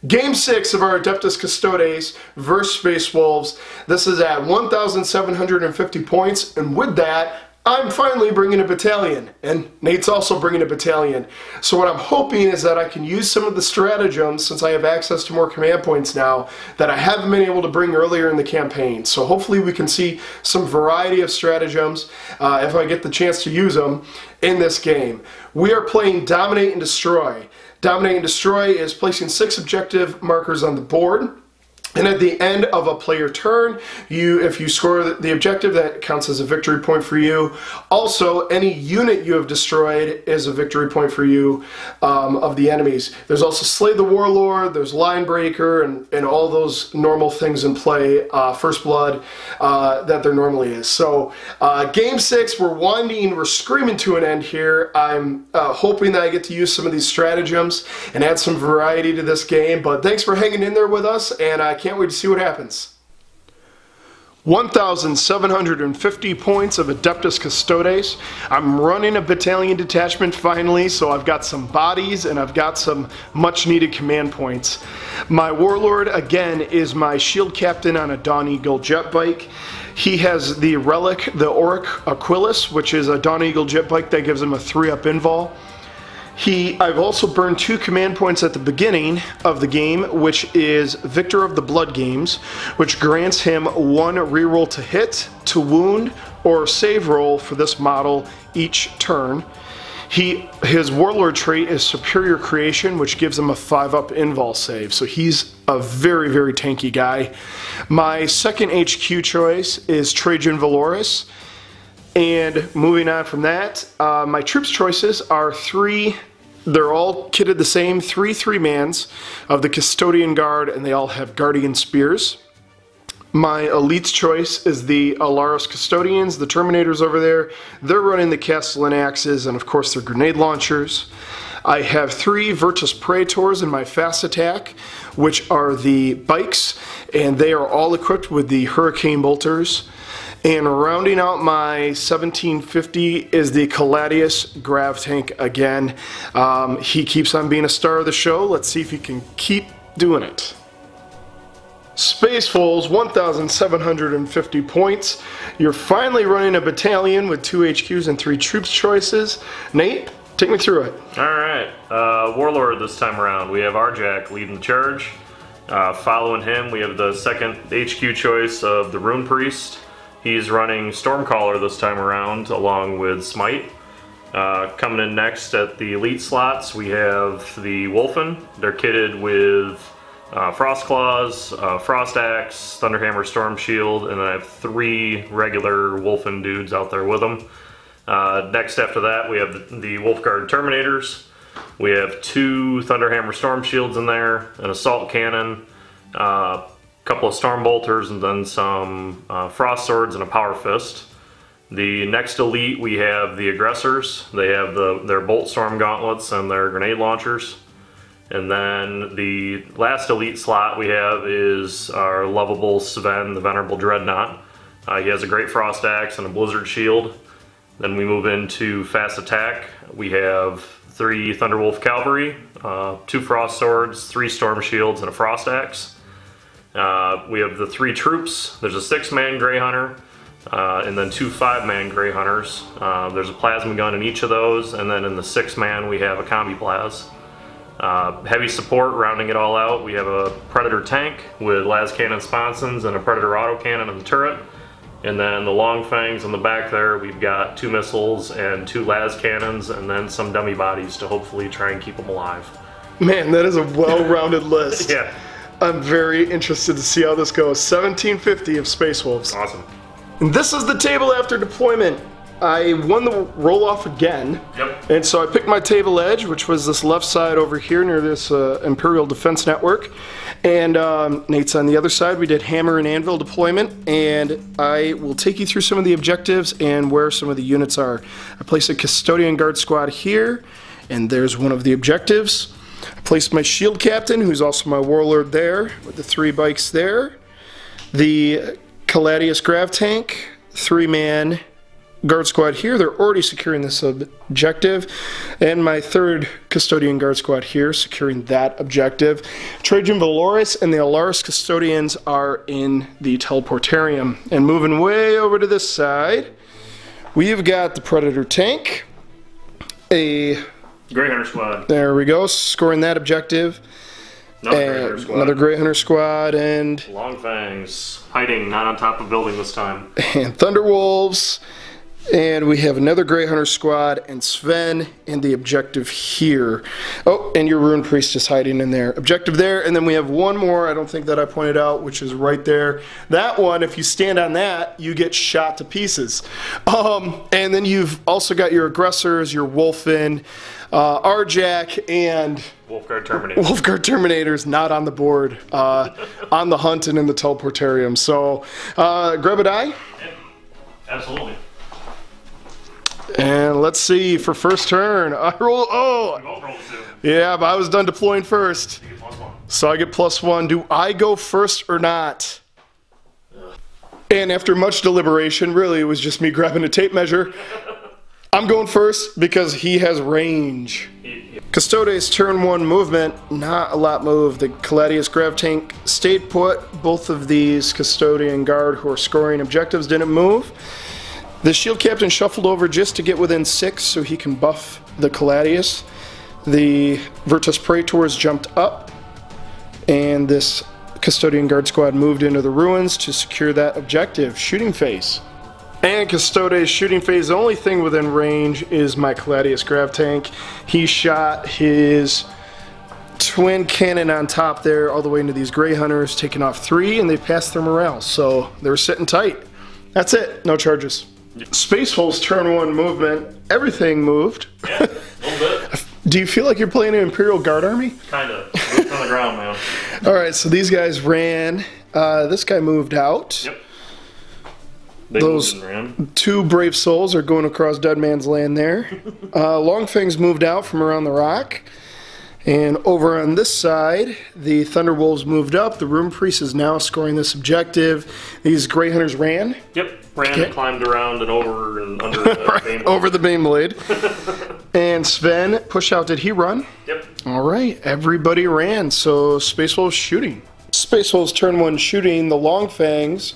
Game 6 of our Adeptus Custodes versus Space Wolves. This is at 1,750 points, and with that, I'm finally bringing a battalion, and Nate's also bringing a battalion. So what I'm hoping is that I can use some of the stratagems, since I have access to more command points now, that I haven't been able to bring earlier in the campaign. So hopefully we can see some variety of stratagems if I get the chance to use them in this game. We are playing Dominate and Destroy. Dominate and Destroy is placing 6 objective markers on the board. And at the end of a player turn, if you score the objective, that counts as a victory point for you. Also, any unit you have destroyed is a victory point for you of the enemies. There's also Slay the Warlord, there's Line Breaker, and all those normal things in play, First Blood, that there normally is. So, Game 6, we're screaming to an end here. I'm hoping that I get to use some of these stratagems and add some variety to this game, but thanks for hanging in there with us, and I can't wait to see what happens. 1,750 points of Adeptus Custodes. I'm running a battalion detachment finally, so I've got some bodies and I've got some much needed command points. My warlord, again, is my shield captain on a Dawn Eagle jet bike. He has the relic, the Auric Aquilus, which is a Dawn Eagle jet bike that gives him a 3-up invul. I've also burned 2 command points at the beginning of the game, which is Victor of the Blood Games, which grants him 1 reroll to hit, to wound, or save roll for this model each turn. His warlord trait is Superior Creation, which gives him a 5-up invul save, so he's a very, very tanky guy. My second HQ choice is Trajan Valoris. And moving on from that, my troops choices are 3, they're all kitted the same, 3 3-mans of the Custodian Guard, and they all have Guardian Spears. My elite's choice is the Alaris Custodians, the Terminators over there. They're running the Castellan Axes and of course their grenade launchers. I have 3 Virtus Praetors in my fast attack, which are the bikes, and they are all equipped with the Hurricane Bolters. And rounding out my 1750 is the Caladius Grav Tank again. He keeps on being a star of the show. Let's see if he can keep doing it. Space Wolves, 1,750 points. You're finally running a battalion with 2 HQs and 3 troops choices. Nate, take me through it. Alright, Warlord this time around. We have Arjak leading the charge. Following him, we have the second HQ choice of the Rune Priest. He's running Stormcaller this time around, along with Smite. Coming in next at the elite slots, we have the Wolfen. They're kitted with Frost Claws, Frost Axe, Thunderhammer Storm Shield, and then I have 3 regular Wolfen dudes out there with them. Next after that, we have the Wolfguard Terminators. We have 2 Thunderhammer Storm Shields in there, an Assault Cannon, couple of Storm Bolters, and then some Frost Swords and a Power Fist. The next elite, we have the Aggressors. They have their Bolt Storm Gauntlets and their Grenade Launchers. And then the last elite slot we have is our lovable Sven, the Venerable Dreadnought. He has a Great Frost Axe and a Blizzard Shield. Then we move into fast attack. We have 3 Thunderwolf Cavalry, 2 Frost Swords, 3 Storm Shields, and a Frost Axe. We have the 3 troops. There's a 6-man Grey Hunter, and then 2 5-man Grey Hunters. There's a plasma gun in each of those, and then in the 6-man we have a Combi Plaz. Heavy support, rounding it all out, we have a Predator tank with las cannon sponsons and a Predator autocannon in the turret. And then the long fangs on the back there, we've got 2 missiles and 2 las cannons, and then some dummy bodies to hopefully try and keep them alive. Man, that is a well-rounded list. Yeah. I'm very interested to see how this goes. 1750 of Space Wolves. Awesome. And this is the table after deployment. I won the roll-off again. Yep. And so I picked my table edge, which was this left side over here near this Imperial Defense Network. And Nate's on the other side. We did Hammer and Anvil deployment. And I will take you through some of the objectives and where some of the units are. I placed a Custodian Guard squad here. And there's one of the objectives. I placed my shield captain, who's also my warlord there, with the 3 bikes there. The Caladius Grav Tank, 3-man guard squad here, they're already securing this objective. And my third custodian guard squad here, securing that objective. Trajan Valoris and the Alaris custodians are in the teleportarium. And moving way over to this side, we've got the Predator tank. A Grey Hunter squad. There we go, scoring that objective. Another Grey Hunter squad, and Long Fangs, hiding, not on top of building this time. And Thunderwolves, and we have another Grey Hunter squad, and Sven, and the objective here. Oh, and your Rune Priest is hiding in there. Objective there, and then we have one more, I don't think that I pointed out, which is right there. That one, if you stand on that, you get shot to pieces. And then you've also got your aggressors, your Wolfen, Arjack, and Wolfguard Terminators. Wolfguard Terminators not on the board, on the hunt and in the teleportarium. So, grab a die. Yeah, absolutely. And let's see, for first turn, I roll, oh! You both rolled 2. Yeah, but I was done deploying first. You get +1. So I get +1. Do I go first or not? And after much deliberation, really it was just me grabbing a tape measure. I'm going first because he has range. Custodes turn 1 movement, not a lot moved. The Caladius Grav Tank stayed put. Both of these Custodian Guard who are scoring objectives didn't move. The Shield Captain shuffled over just to get within 6 so he can buff the Caladius. The Virtus Praetors jumped up, and this Custodian Guard squad moved into the ruins to secure that objective. Shooting phase. And Custodes shooting phase, the only thing within range is my Caladius Grav Tank. He shot his twin cannon on top there all the way into these Grey Hunters, taking off 3, and they passed their morale, so they were sitting tight. That's it, no charges. Space Hole's turn 1 movement, everything moved. Yeah, a little bit. Do you feel like you're playing an Imperial Guard army? Kinda. Boots on the ground, man. Alright, so these guys ran. This guy moved out. Yep. They Those moved and ran. 2 brave souls are going across Dead Man's Land there. Longfangs moved out from around the rock. And over on this side, the Thunderwolves moved up. The Rune Priest is now scoring this objective. These Grey Hunters ran. Yep. Ran and climbed around and over and under the Baneblade. Over the Baneblade. And Sven, push out, did he run? Yep. Alright, everybody ran, so Space Wolves shooting. Space Wolves turn 1 shooting, the Longfangs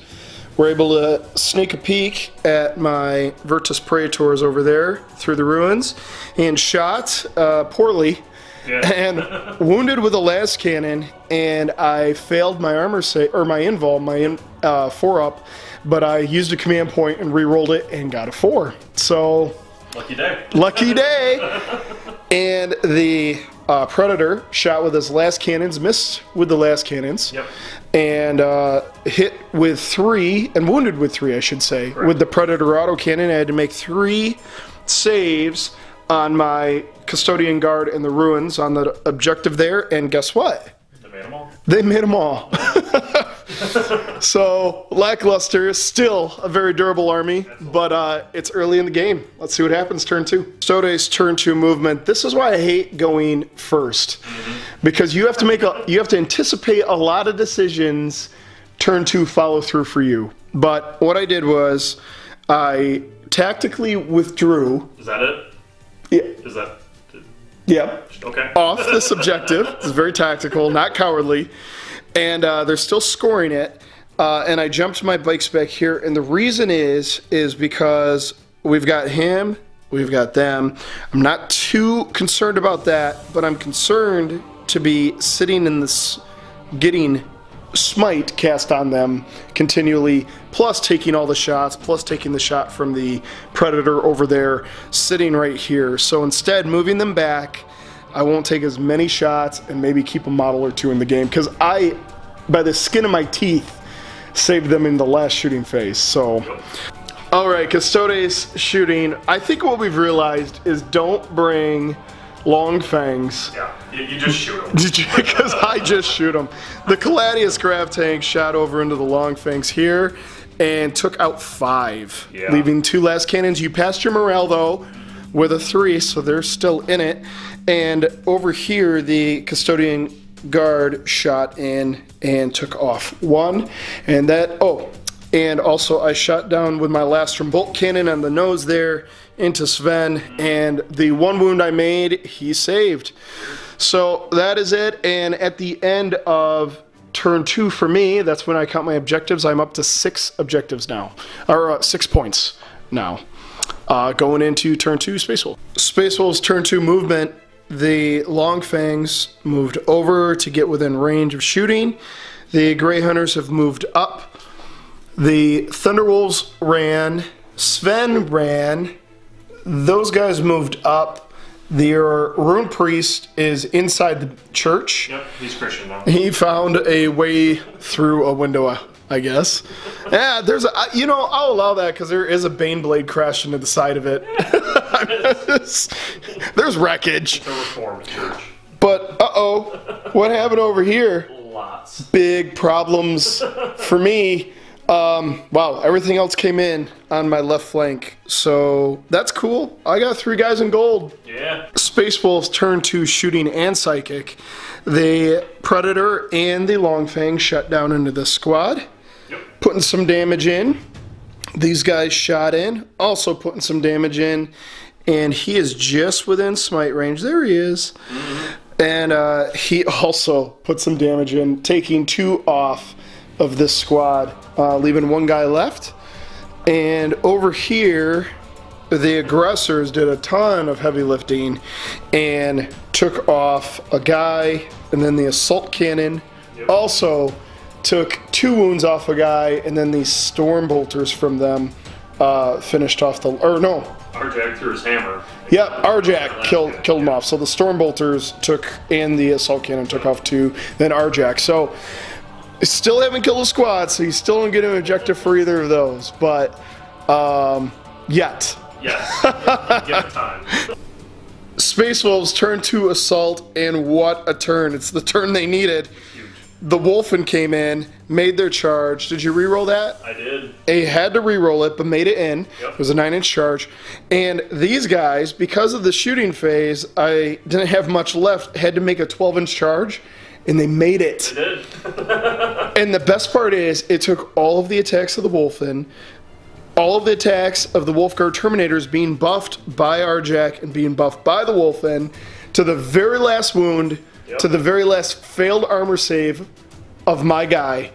were able to sneak a peek at my Virtus Praetors over there through the ruins and shot poorly. Yeah. And wounded with a las cannon, and I failed my armor save, or my invul, my 4-up, but I used a command point and re-rolled it and got a 4. So lucky day. Lucky day. And the Predator shot with his las cannons, missed with the las cannons. Yep. And hit with 3, and wounded with 3, I should say. Correct. With the Predator autocannon, I had to make 3 saves on my Custodian Guard in the ruins on the objective there, and guess what? They made them all. They made them all. So, lackluster, still a very durable army, but it's early in the game. Let's see what happens turn 2. Custodes turn 2 movement. This is why I hate going first, because you have to anticipate a lot of decisions. Turn 2 follow through for you. But what I did was I tactically withdrew. Is that it? Yeah. Is that? Yep. Okay. Off this objective. It's very tactical, not cowardly. And they're still scoring it. And I jumped my bikes back here. And the reason is because we've got him, we've got them. I'm not too concerned about that, but I'm concerned to be sitting in this, getting smite cast on them continually, plus taking all the shots, plus taking the shot from the Predator over there, sitting right here. So instead, moving them back, I won't take as many shots and maybe keep a model or 2 in the game, because I, by the skin of my teeth, saved them in the last shooting phase. So, alright, Custodes shooting. I think what we've realized is don't bring Longfangs. Yeah, you just shoot them. Because I just shoot them. The Caladius Grav Tank shot over into the Longfangs here and took out 5, leaving 2 las cannons. You passed your morale though with a 3, so they're still in it. And over here, the Custodian Guard shot in and took off 1. And that, And also I shot down with my Lastrum bolt cannon on the nose there into Sven, and the one wound I made, he saved. So that is it, and at the end of turn 2 for me, that's when I count my objectives. I'm up to 6 objectives now, or 6 points now. Going into turn 2, Space Wolf. Space Wolf's turn 2 movement, the Long Fangs moved over to get within range of shooting. The Grey Hunters have moved up. The Thunderwolves ran. Sven ran. Those guys moved up. Their Rune Priest is inside the church. Yep, he's Christian now. He found a way through a window, I guess. Yeah, there's a, you know, I'll allow that because there is a Bane Blade crashed into the side of it. There's wreckage. It's a Reformed church. But, uh-oh, what happened over here? Lots. Big problems for me. Wow, everything else came in on my left flank, so that's cool. I got 3 guys in gold. Yeah. Space Wolves turn 2 shooting and psychic. The Predator and the Longfang shut down into the squad, putting some damage in. These guys shot in, also putting some damage in, and he is just within smite range. There he is. And he also put some damage in, taking 2 off of this squad, leaving 1 guy left. And over here, the aggressors did a ton of heavy lifting and took off a guy, and then the assault cannon also took 2 wounds off a guy, and then the storm bolters from them finished off the, or no. Arjak threw his hammer. Yep, Arjak killed him off. So the storm bolters took, and the assault cannon took off 2, then Arjak. So still haven't killed a squad, so you still don't get an objective for either of those, but yet. Yes, you get time. Space Wolves turn 2 assault, and what a turn. It's the turn they needed. The Wolfen came in, made their charge. Did you re-roll that? I did. They had to re-roll it, but made it in. Yep. It was a 9-inch charge. And these guys, because of the shooting phase, I didn't have much left, had to make a 12-inch charge, and they made it. They did. And the best part is, it took all of the attacks of the Wolfen, all of the attacks of the Wolfguard Terminators being buffed by Arjak and being buffed by the Wolfen, to the very last wound, to the very last failed armor save of my guy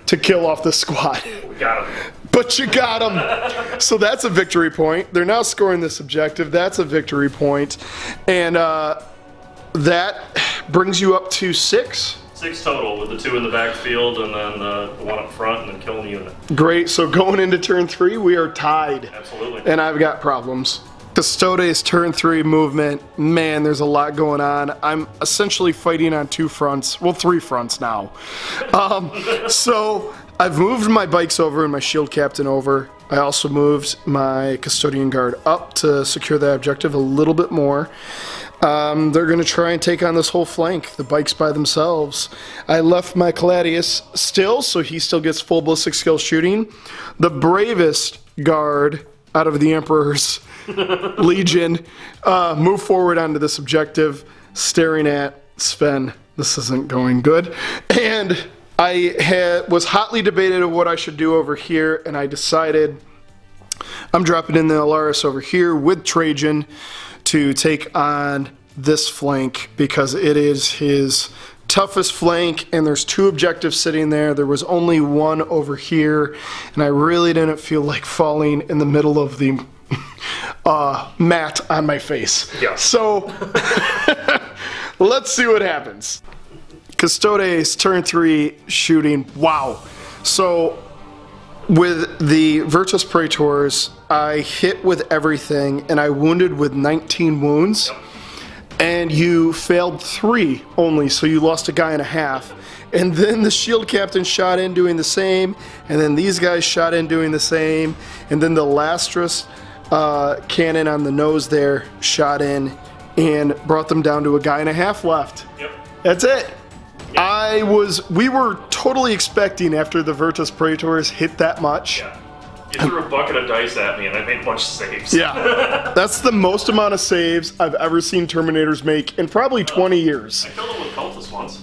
to kill off the squad. We got him. But you got him. So that's a victory point. They're now scoring this objective. That's a victory point. And that brings you up to 6. 6 total, with the 2 in the backfield and then the 1 up front, and then killing the unit. Great. So going into turn 3, we are tied. Absolutely. And I've got problems. Custodes turn 3 movement, man, there's a lot going on. I'm essentially fighting on 2 fronts, well 3 fronts now. So I've moved my bikes over and my shield captain over. I also moved my custodian guard up to secure that objective a little bit more. They're going to try and take on this whole flank, the bikes by themselves. I left my Caladius still, so he still gets full ballistic skill shooting. The bravest guard out of the Emperor's Legion move forward onto this objective, staring at Sven. This isn't going good. And I was hotly debated on what I should do over here, and I decided I'm dropping in the Alaris over here with Trajan to take on this flank because it is his toughest flank, and there's 2 objectives sitting there. There was only 1 over here, and I really didn't feel like falling in the middle of the mat on my face. Yeah. So let's see what happens. Custodes turn 3 shooting. Wow. So with the Virtus Praetors, I hit with everything, and I wounded with 19 wounds. Yep. And you failed 3 only, so you lost a guy and a half. And then the shield captain shot in doing the same, and then these guys shot in doing the same, and then the Lastris cannon on the nose there shot in and brought them down to a guy and a half left. Yep. That's it. Yep. We were totally expecting after the Virtus Praetors hit that much. Yeah. You threw a bucket of dice at me and I made a bunch of saves. Yeah. That's the most amount of saves I've ever seen Terminators make in probably 20 years. I killed them with Cultists once.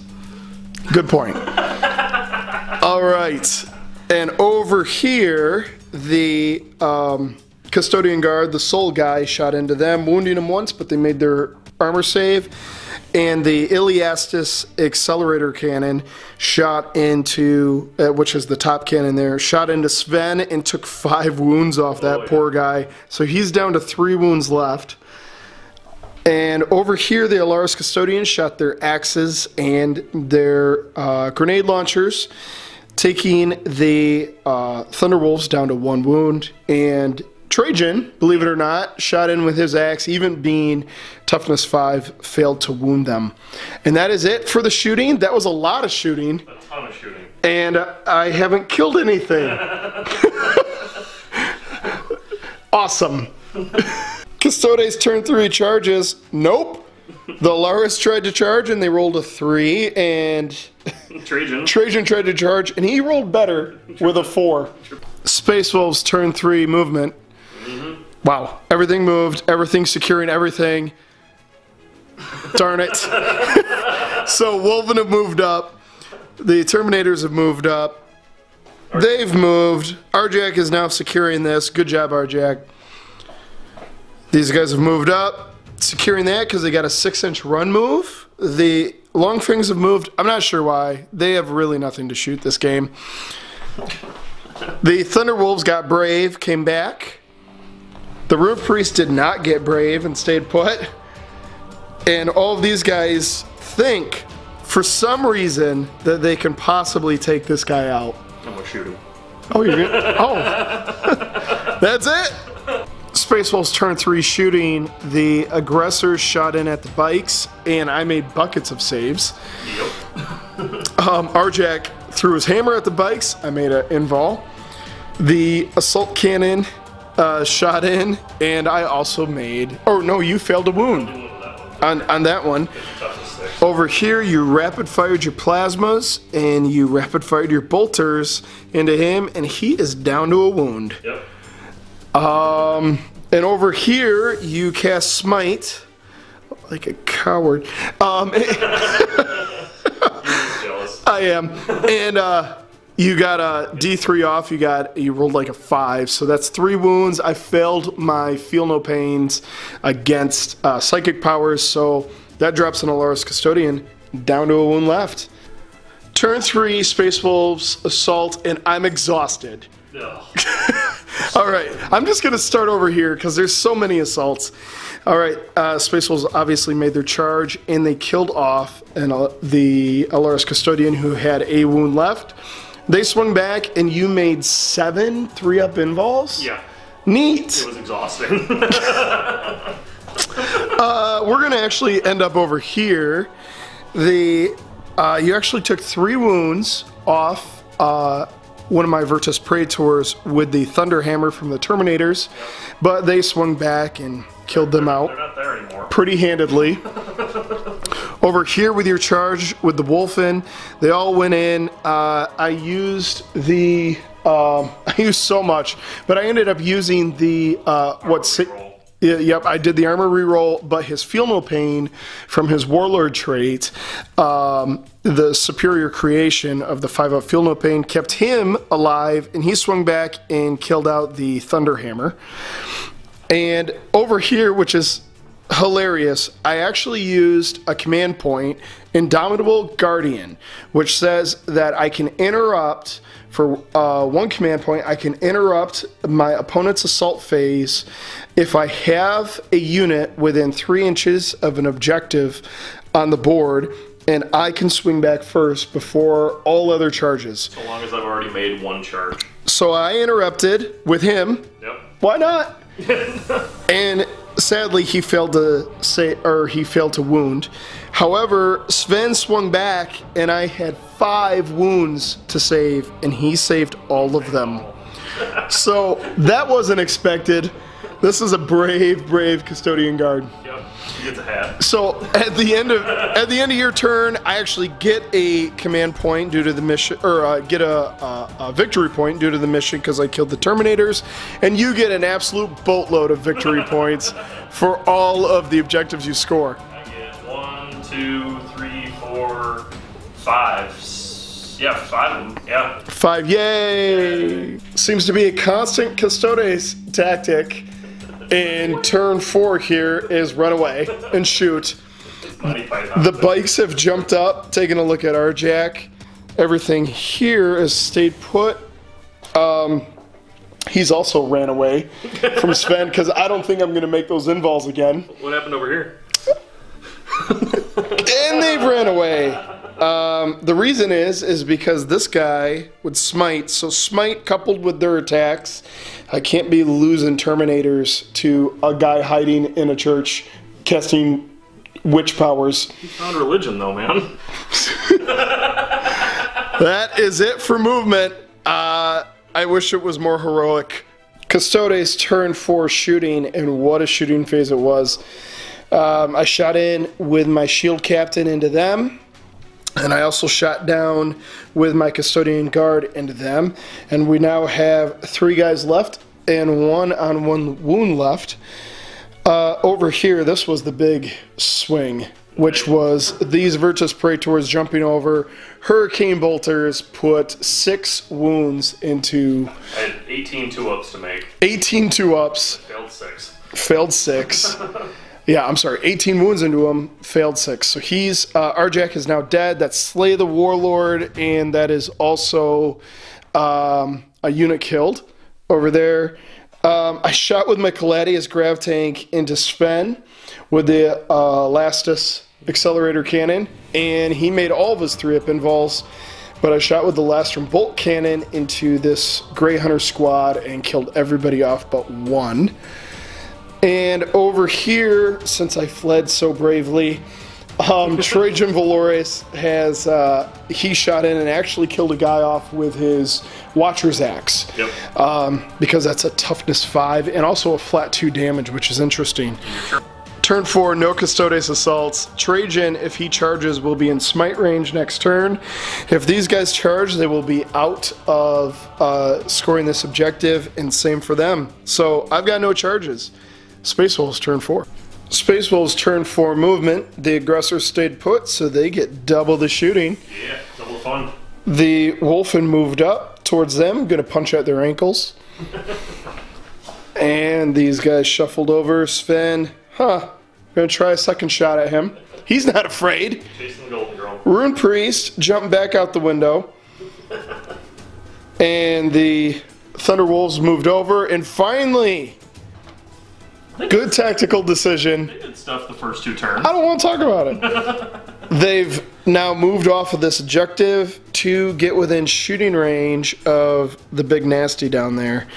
Good point. All right. And over here, the Custodian Guard, the Soul guy, shot into them, wounding them once, but they made their armor save. And the Iliastus Accelerator Cannon shot into, which is the top cannon there, shot into Sven and took 5 wounds off that poor guy. So he's down to 3 wounds left. And over here, the Alaris Custodians shot their axes and their grenade launchers, taking the Thunderwolves down to 1 wound. And Trajan, believe it or not, shot in with his axe, even being toughness 5, failed to wound them. And that is it for the shooting. That was a lot of shooting. A ton of shooting. And I haven't killed anything. Awesome. Custodes turn 3 charges. Nope. The Alaris tried to charge and they rolled a 3, and Trajan tried to charge and he rolled better with a 4. Space Wolves turn 3 movement. Wow, everything moved, everything's securing everything. Darn it. So Wolven have moved up. The Terminators have moved up. They've moved. Arjak is now securing this. Good job, Arjak. These guys have moved up, securing that because they got a 6-inch run move. The Longfangs have moved. I'm not sure why. They have really nothing to shoot this game. The Thunderwolves got brave, came back. The Root Priest did not get brave and stayed put. And all of these guys think, for some reason, that they can possibly take this guy out. I'm gonna shoot him. Oh, you're gonna? Oh. That's it? Space Wolves turn 3 shooting. The aggressors shot in at the bikes, and I made buckets of saves. Yep. Arjak threw his hammer at the bikes. I made an invul. The assault cannon shot in, and I also made... Oh, no, you failed to wound on that one. Over here, you rapid-fired your plasmas, and you rapid-fired your bolters into him, and he is down to a wound. Yep. And over here, you cast Smite, like a coward. I am. And you got a D3 off. You rolled like a 5, so that's 3 wounds. I failed my Feel No Pains against Psychic Powers, so that drops an Alaris Custodian down to a wound left. Turn 3, Space Wolves assault, and I'm exhausted. No. All right, I'm just gonna start over here because there's so many assaults. All right, Space Wolves obviously made their charge, and they killed off the Alaris Custodian who had a wound left. They swung back, and you made 7 3-up invols? Yeah. Neat. It was exhausting. We're gonna actually end up over here. You actually took 3 wounds off one of my Virtus Praetors with the Thunder Hammer from the Terminators, but they swung back and killed them out. They're not there anymore. Pretty handedly. Over here with your charge with the Wolfen, they all went in. I used I used so much, but I ended up using the Yep, I did the armor reroll, but his Feel No Pain from his Warlord trait, the superior creation of the 5-up Feel No Pain, kept him alive, and he swung back and killed out the Thunderhammer. And over here, which is hilarious, I actually used a command point, Indomitable Guardian, which says that I can interrupt, for 1 command point, I can interrupt my opponent's assault phase if I have a unit within 3 inches of an objective on the board, and I can swing back first before all other charges. So long as I've already made 1 charge. So I interrupted with him. Yep. Why not? And sadly, he failed to wound. However, Sven swung back, and I had 5 wounds to save, and he saved all of them. So that wasn't expected. This is a brave, brave Custodian Guard. Yep, he gets a hat. So at the end of your turn, I actually get a command point due to the mission, or get a victory point due to the mission because I killed the Terminators, and you get an absolute boatload of victory points for all of the objectives you score. I get 1, 2, 3, 4, 5, Yeah, 5 of them. Yeah. 5, yay! Seems to be a constant Custodes tactic. And turn 4 here is run away and shoot. The bikes have jumped up, taking a look at our Jack. Everything here is stayed put. He's also ran away from Sven because I don't think I'm going to make those invols again. What happened over here? And they've ran away. The reason is because this guy would smite. So smite coupled with their attacks, I can't be losing Terminators to a guy hiding in a church casting witch powers. You found religion though, man. That is it for movement. I wish it was more heroic. Custodes turn 4 shooting, and what a shooting phase it was. I shot in with my shield captain into them, and I also shot down with my custodian guard into them, and we now have 3 guys left and 1 on 1 wound left. Over here, this was the big swing, which was these Virtus Praetors jumping over. Hurricane Bolters put 6 wounds into... I had 18 2-ups to make. 18 2-ups. Failed 6. Failed 6. Yeah, I'm sorry, 18 wounds into him, failed 6. So he's, Arjak is now dead. That's Slay the Warlord, and that is also a unit killed over there. I shot with my Caladius Grav Tank into Sven with the Lastus Accelerator Cannon, and he made all of his 3-up invols, but I shot with the Lastrum Bolt Cannon into this Grey Hunter squad and killed everybody off but 1. And over here, since I fled so bravely, Trajan Valores has, he shot in and actually killed a guy off with his Watcher's Axe. Yep. Because that's a toughness 5 and also a flat 2 damage, which is interesting. Turn 4, no Custodes assaults. Trajan, if he charges, will be in smite range next turn. If these guys charge, they will be out of scoring this objective, and same for them. So I've got no charges. Space Wolves turn 4. Space Wolves turn 4 movement. The aggressor stayed put, so they get double the shooting. Yeah, double the fun. The Wolfen moved up towards them, gonna punch at their ankles. And these guys shuffled over. Sven, gonna try a second shot at him. He's not afraid. Chasing the golden girl. Rune Priest jumped back out the window. And the Thunderwolves moved over, and finally, good tactical decision. They did stuff the first 2 turns. I don't want to talk about it. They've now moved off of this objective to get within shooting range of the big nasty down there.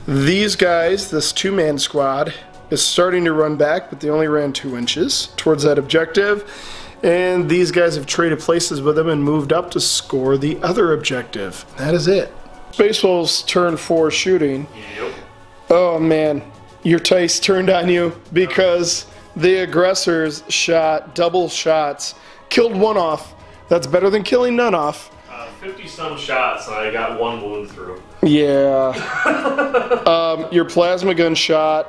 These guys, this 2-man squad, is starting to run back, but they only ran 2 inches towards that objective. And these guys have traded places with them and moved up to score the other objective. That is it. Space Wolves turn 4 shooting. Yep. Oh man, your dice turned on you because the aggressors shot double shots, killed 1 off. That's better than killing none off. 50-some shots, I got 1 wound through. Yeah. Your plasma gun shot,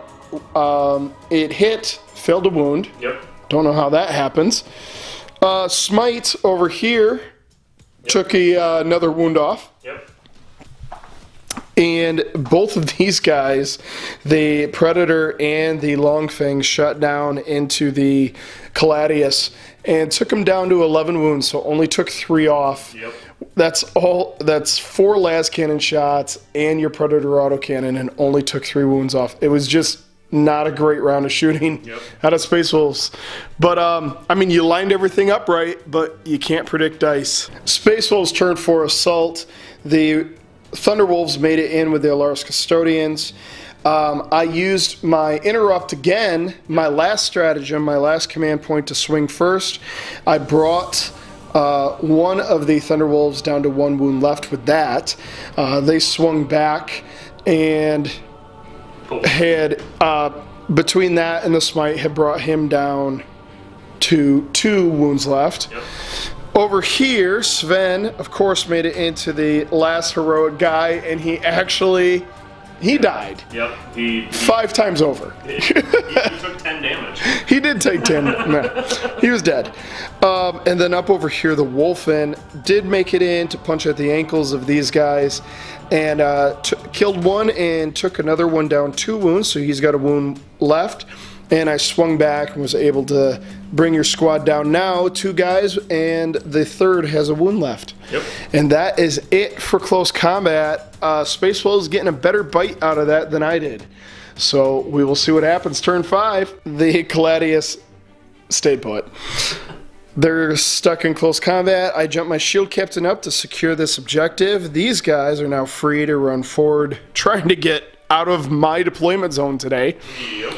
it hit, failed to wound. Yep. Don't know how that happens. Smite over here took another wound off. Yep. And both of these guys, the Predator and the Longfang, shut down into the Caladius and took him down to 11 wounds, so only took 3 off. Yep. Yep. Over here, Sven, of course, made it into the last heroic guy, and he actually He died. Yep. He 5 times over. he took 10 damage. He did take 10. No, he was dead. And then up over here, the Wolfen did make it in to punch at the ankles of these guys, and killed one and took another one down 2 wounds, so he's got a wound left. And I swung back and was able to bring your squad down now, 2 guys, and the third has a wound left. Yep. And that is it for close combat. Spacewell is getting a better bite out of that than I did. So we will see what happens. Turn 5, the Caladius stayed put. They're stuck in close combat. I jumped my shield captain up to secure this objective. These guys are now free to run forward, trying to get out of my deployment zone today. Yep.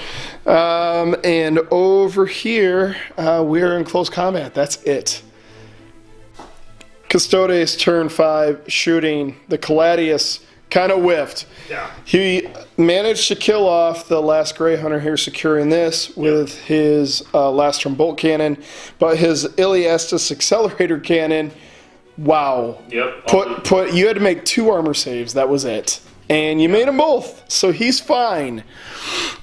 And over here, we're in close combat. That's it. Custodes turn 5 shooting. The Caladius kind of whiffed. Yeah. He managed to kill off the last Grey Hunter here, securing this with his Lastrum bolt cannon, but his Iliestus accelerator cannon, wow. Yep. You had to make 2 armor saves. That was it. And you made them both, so he's fine.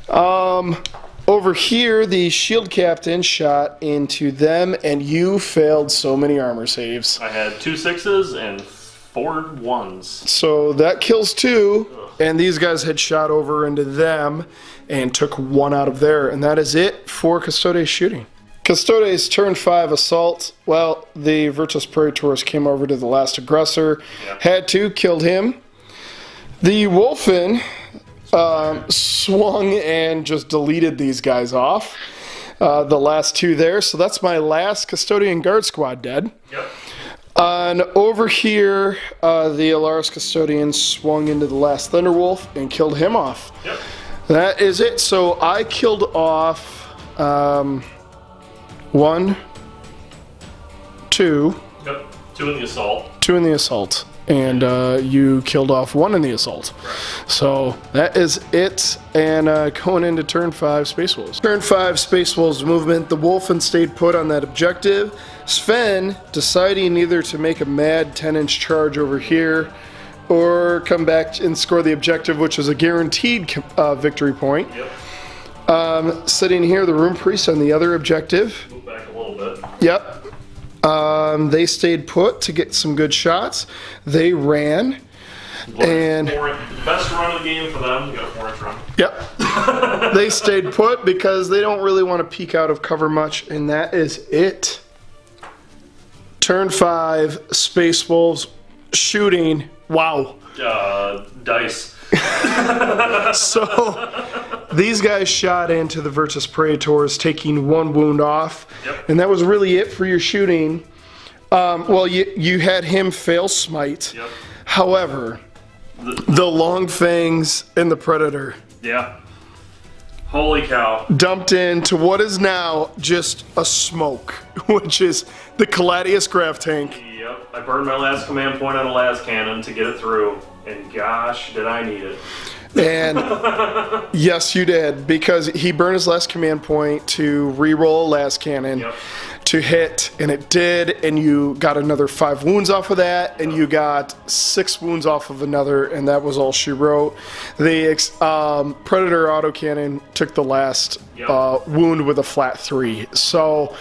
Over here, the shield captain shot into them, and you failed so many armor saves. I had 2 6s and 4 1s. So that kills 2, and these guys had shot over into them and took 1 out of there, and that is it for Custodes shooting. Custodes turn 5 assault. Well, the Virtus Praetors came over to the last aggressor, had to, killed him. The Wolfen swung and just deleted these guys off. The last 2 there. So that's my last Custodian Guard squad dead. Yep. And over here, the Alaris Custodian swung into the last Thunderwolf and killed him off. Yep. That is it. So I killed off 1, 2. Yep. 2 in the assault. 2 in the assault. And you killed off 1 in the assault. Right. So that is it. And going into turn 5, Space Wolves. Turn 5, Space Wolves movement. The Wolfen stayed put on that objective. Sven deciding either to make a mad 10-inch charge over here or come back and score the objective, which was a guaranteed victory point. Yep. Sitting here, the Rune Priest on the other objective. Move back a little bit. Yep. They stayed put to get some good shots. They ran. And best run of the game for them. You got a 4-inch run. Yep. They stayed put because they don't really want to peek out of cover much, and that is it. Turn 5, Space Wolves shooting. Wow. Dice. So these guys shot into the Virtus Praetors, taking 1 wound off. Yep. And that was really it for your shooting. Well, you had him fail smite. Yep. However, the Long Fangs and the Predator. Yeah. Holy cow. Dumped into what is now just a smoke, which is the Caladius Grav Tank. Yep. I burned my last command point on a las cannon to get it through, and gosh, did I need it. And yes, you did, because he burned his last command point to re-roll a las cannon. Yep. To hit, and it did, and you got another 5 wounds off of that, and you got 6 wounds off of another, and that was all she wrote. The Predator autocannon took the last wound with a flat 3. So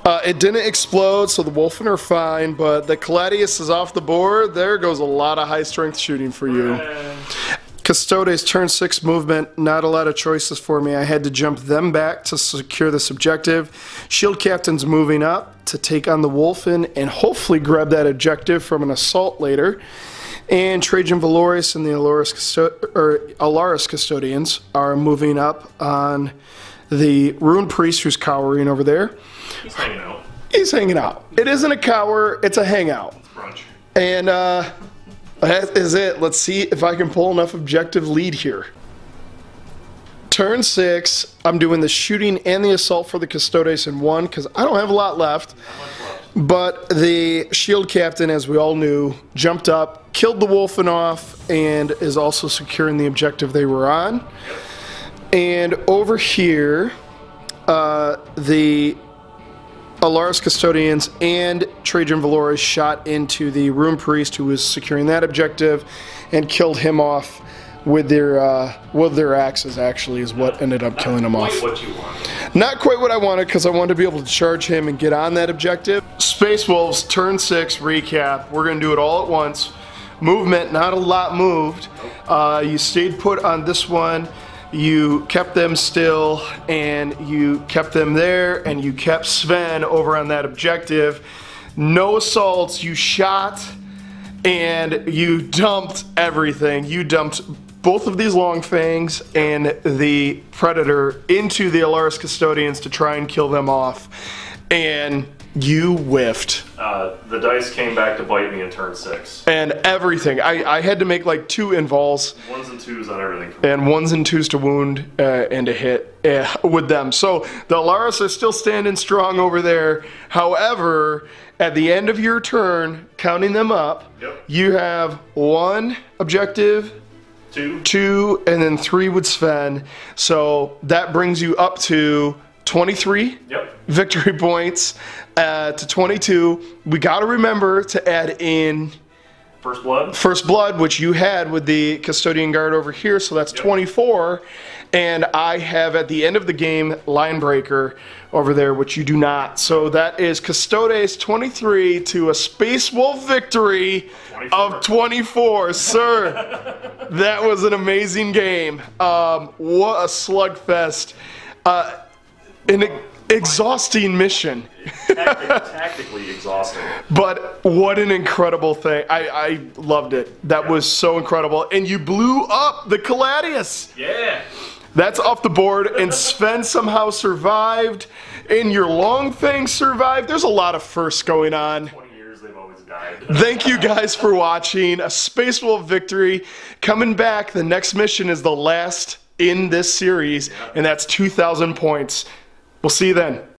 it didn't explode, so the Wolfen are fine, but the Caladius is off the board. There goes a lot of high strength shooting for you. Custodes turn 6 movement, not a lot of choices for me. I had to jump them back to secure this objective. Shield Captain's moving up to take on the Wolfen and hopefully grab that objective from an assault later. And Trajan Valorius and the Alaris Custodians are moving up on the Rune Priest, who's cowering over there. He's hanging out. He's hanging out. It isn't a cower, it's a hangout. It's brunch. And that is it. Let's see if I can pull enough objective lead here. Turn 6, I'm doing the shooting and the assault for the Custodes in 1 because I don't have a lot left. But the Shield Captain, as we all knew, jumped up, killed the Wolfen off, and is also securing the objective they were on. And over here, the Alaris Custodians and Trajan Valorius shot into the Rune Priest, who was securing that objective, and killed him off. with their axes actually is what ended up killing him off. What you want. Not quite what I wanted, because I wanted to be able to charge him and get on that objective. Space Wolves, turn 6, recap. We're going to do it all at once. Movement, not a lot moved. You stayed put on this one. You kept them still, and you kept them there, and you kept Sven over on that objective. No assaults, you shot, and you dumped everything. You dumped both of these long fangs and the Predator into the Adeptus Custodians to try and kill them off. And you whiffed. The dice came back to bite me in turn 6. And everything. I had to make like 2 invols. 1s and 2s on everything. And 1s and 2s to wound and to hit with them. So the Adeptus are still standing strong over there. However, at the end of your turn, counting them up, you have 1 objective, 2, and then 3 with Sven. So that brings you up to 23 victory points to 22. We got to remember to add in First Blood, which you had with the Custodian Guard over here, so that's 24. And I have at the end of the game Linebreaker over there, which you do not. So that is Custodes 23 to a Space Wolf victory of 24, sir. That was an amazing game. What a slugfest. An exhausting mission. Tactically exhausting. But what an incredible thing. I loved it. That was so incredible. And you blew up the Caladius. Yeah. That's off the board, and Sven somehow survived, and your long thing survived. There's a lot of firsts going on. 20 years, they've always died. Thank you guys for watching. A Space Wolf victory. Coming back, the next mission is the last in this series, and that's 2,000 points. We'll see you then.